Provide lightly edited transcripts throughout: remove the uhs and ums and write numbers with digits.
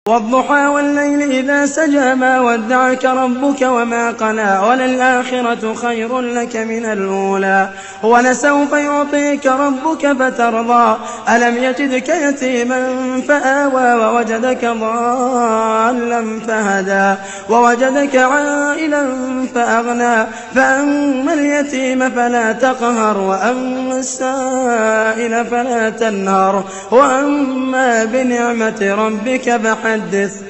وَالضُّحَىٰ وَاللَّيْلِ إِذَا سَجَىٰ مَا وَدَّعَكَ رَبُّكَ وَمَا قَلَىٰ وَلَلْآخِرَةُ خَيْرٌ لَّكَ مِنَ الْأُولَىٰ وَلَسَوْفَ يُعْطِيكَ رَبُّكَ فَتَرْضَىٰ أَلَمْ يَجِدْكَ يَتِيمًا فَآوَىٰ وَوَجَدَكَ ضَالًّا فَهَدَىٰ وَوَجَدَكَ عَائِلًا فَأَغْنَىٰ فَأَمَّا الْيَتِيمَ فَلَا تَقْهَرْ وَأَمَّا السَّائِلَ فَلَا تَنْهَرْ وَأَمَّا بِنِعْمَةِ رَبِّكَ فحدث.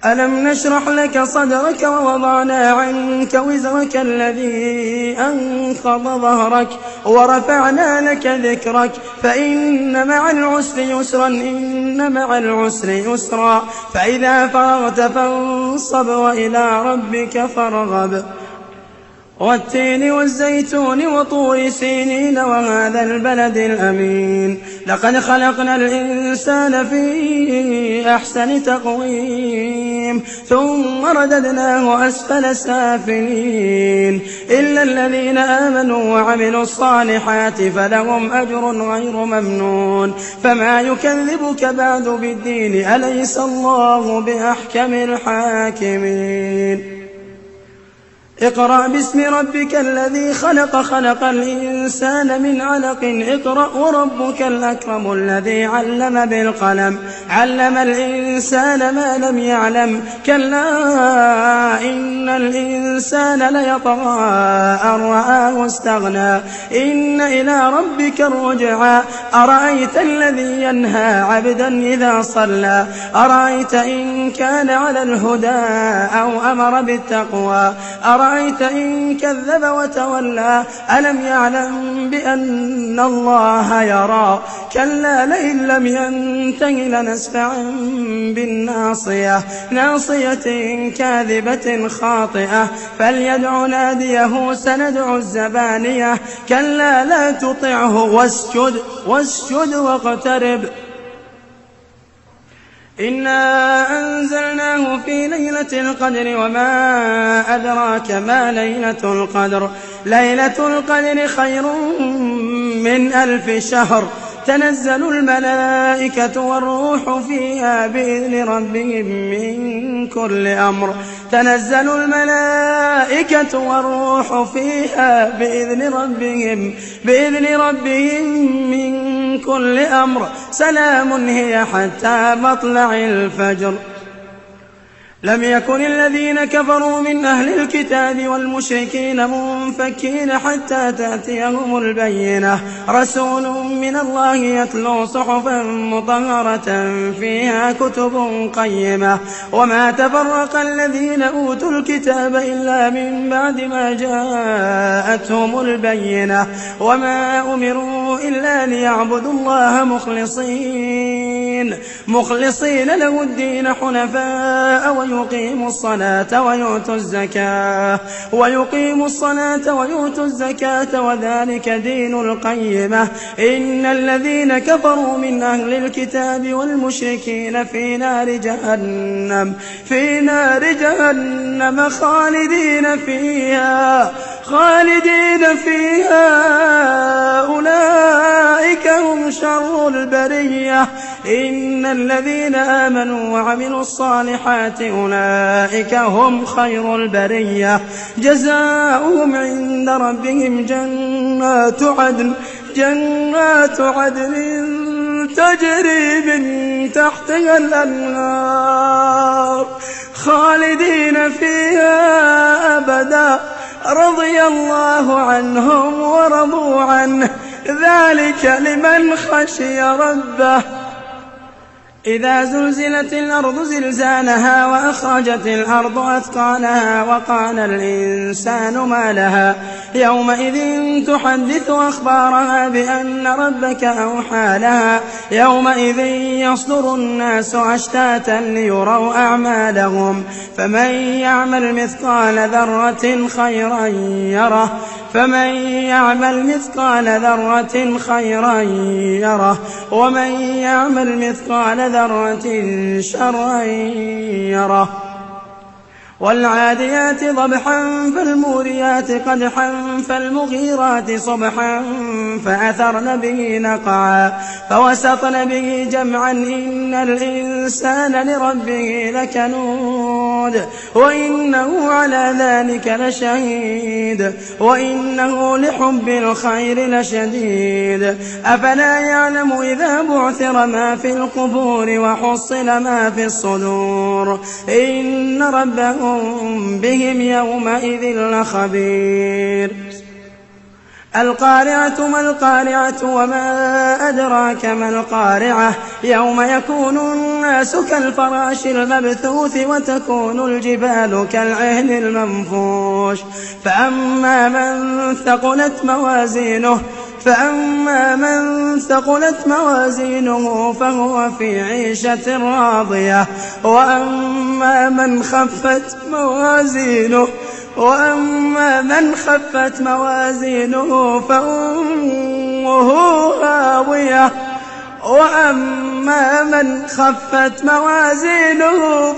ألم نشرح لك صدرك ووضعنا عنك وزرك الذي أنقض ظهرك ورفعنا لك ذكرك فإن مع العسر يسرا إن مع العسر يسرا فإذا فرغت فانصب وإلى ربك فارغب والتين والزيتون وطور سينين وهذا البلد الأمين لقد خلقنا الإنسان في أحسن تقويم ثم رددناه أسفل سافلين إلا الذين آمنوا وعملوا الصالحات فلهم أجر غير ممنون فما يكذبك بعد بالدين أليس الله بأحكم الحاكمين اقرأ باسم ربك الذي خلق خلق الإنسان من علق اقرأ وربك الأكرم الذي علم بالقلم علم الإنسان ما لم يعلم كلا إن الإنسان ليطغى أن رآه استغنى إن إلى ربك الرجعى أرأيت الذي ينهى عبدا إذا صلى أرأيت إن كان على الهدى أو أمر بالتقوى أرأيت إن كذب وتولى ألم يعلم بأن الله يرى كلا لئن لم ينته لنسفعا بالناصية ناصية كاذبة خاطئة فليدع ناديه سندع الزبانية كلا لا تطعه واسجد واقترب إنا أنزلناه في ليلة القدر وما أدراك ما ليلة القدر ليلة القدر خير من 1000 شهر تنزل الملائكة والروح فيها بإذن ربهم من كل أمر تنزل الملائكة والروح فيها بإذن ربهم من كل أمر سلام هي حتى مطلع الفجر لم يكن الذين كفروا من أهل الكتاب والمشركين منفكين حتى تأتيهم البينة رسول من الله يتلو صحفا مطهرة فيها كتب قيمة وما تفرق الذين أوتوا الكتاب إلا من بعد ما جاءتهم البينة وما أمروا إلا ليعبدوا الله مخلصين له الدين حنفاء ويقيموا الصلاة ويؤتوا الزكاة وذلك دين القيمة إن الذين كفروا من أهل الكتاب والمشركين في نار جهنم خالدين فيها أولئك هم شر البرية إن الذين آمنوا وعملوا الصالحات أولئك هم خير البرية جزاؤهم عند ربهم جنات عدن تجري من تحتها الأنهار خالدين فيها أبدا رضي الله عنهم ورضوا عنه ذلك لمن خشي ربه إذا زلزلت الأرض زلزالها وأخرجت الأرض أثقالها وقال الإنسان ما لها يومئذ تحدث أخبارها بأن ربك أوحى لها يومئذ يصدر الناس أشتاتا ليروا أعمالهم فمن يعمل مثقال ذرة خيرا يره ومن يعمل مثقال ذرة شرا يره والعاديات ضبحا فالموريات قدحا فالمغيرات صبحا فأثرن به نقعا فوسطن به جمعا إن الإنسان لربه لكنود وإنه على ذلك لشهيد وإنه لحب الخير لشديد أفلا يعلم إذا بعثر ما في القبور وحصل ما في الصدور إن ربهم بهم يومئذ لخبير القارعة ما القارعة وما أدراك ما القارعة يوم يكون الناس كالفراش المبثوث وتكون الجبال كالعهن المنفوش فأما من ثقلت موازينه فهو في عيشة راضية وأما من خفت موازينه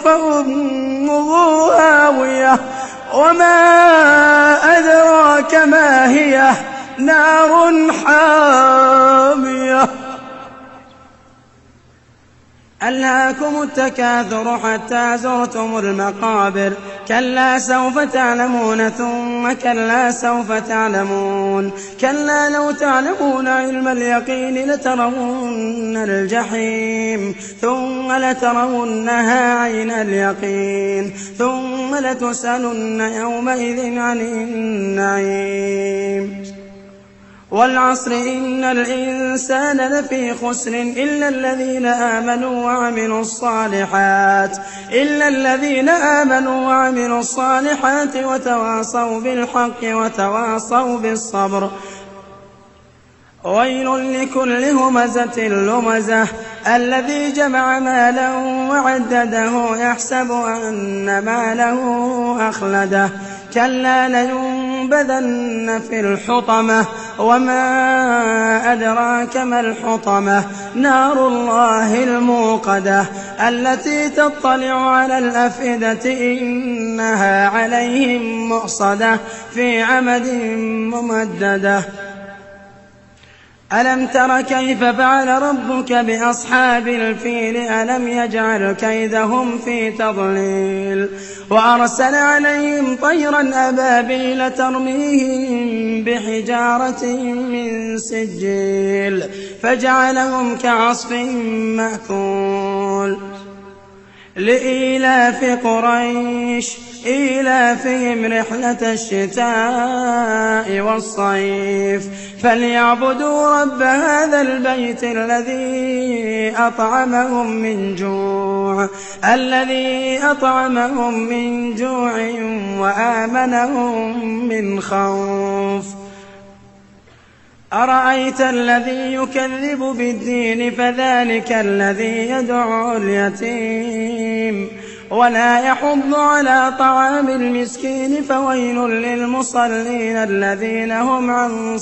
فأمه هاوية وما أدراك ما هي نار حامية ألهاكم التكاثر حتى زرتم المقابر كلا سوف تعلمون ثم كلا سوف تعلمون كلا لو تعلمون علم اليقين لترون الجحيم ثم لترونها عين اليقين ثم لتسألن يومئذ عن النعيم والعصر إن الإنسان لفي خسر إلا الذين آمنوا وعملوا الصالحات وتواصوا بالحق وتواصوا بالصبر ويل لكل همزة لمزة الذي جمع مالا وعدده يحسب أن ماله أخلده كلا لينبذن في الحطمة وما أدراك ما الحطمة نار الله الموقدة التي تطلع على الأفئدة إنها عليهم مؤصدة في عمد ممددة ألم تر كيف فعل ربك بأصحاب الفيل ألم يجعل كيدهم في تضليل وأرسل عليهم طيرا أبابيل ترميهم بحجارة من سجيل فجعلهم كعصف مأكول لإيلاف قريش إيلافهم رحلة الشتاء والصيف فليعبدوا رب هذا البيت الذي أطعمهم من جوع وآمنهم من خوف أرأيت الذي يكذب بالدين فذلك الذي يدعو اليتيم ولا يحض على طعام المسكين فويل للمصلين الذين هم عن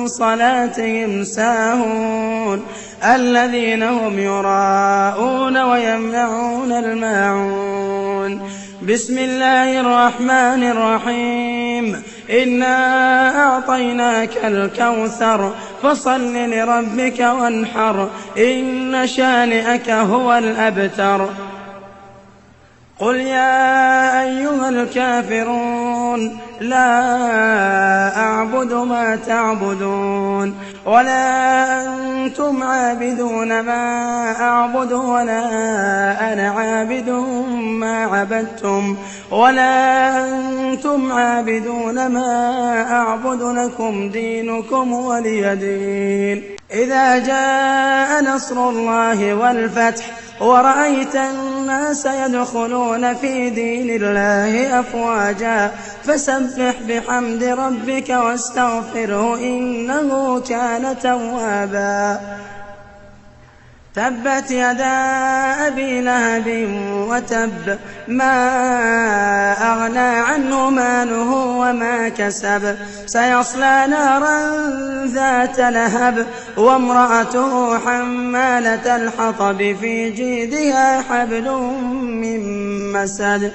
صلاتهم ساهون الذين هم يراءون ويمنعون الماعون بسم الله الرحمن الرحيم إنا أعطيناك الكوثر فصل لربك وانحر إن شانئك هو الأبتر قل يا أيها الكافرون لا أعبد ما تعبدون ولا أنتم عابدون ما أعبد ولا أنا عابد ما عبدتم ولا أنتم عابدون ما أعبد لكم دينكم ولي دين إذا جاء نصر الله والفتح ورأيت الناس يدخلون في دين الله أفواجا فسبح بحمد ربك واستغفره إنه كان توابا تبت يدا أبي لهب وتب ما أغنى عنه ماله وما كسب سيصلى نارا ذات لهب وامرأته حمالة الحطب في جيدها حبل من مسد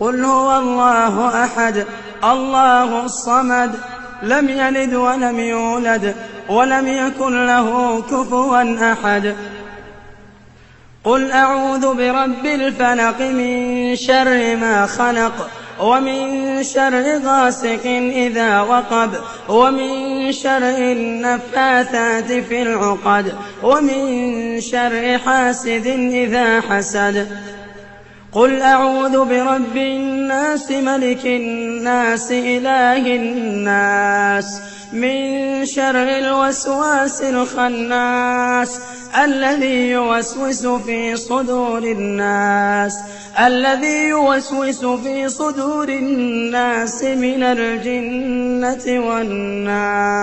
قل هو الله أحد الله الصمد لم يلد ولم يولد ولم يكن له كفوا أحد قل أعوذ برب الفلق من شر ما خلق ومن شر غاسق إذا وقب ومن شر النفاثات في العقد ومن شر حاسد إذا حسد قل أعوذ برب الناس ملك الناس إله الناس من شر الوسواس الخناس الذي يوسوس في صدور الناس من الجنة والناس.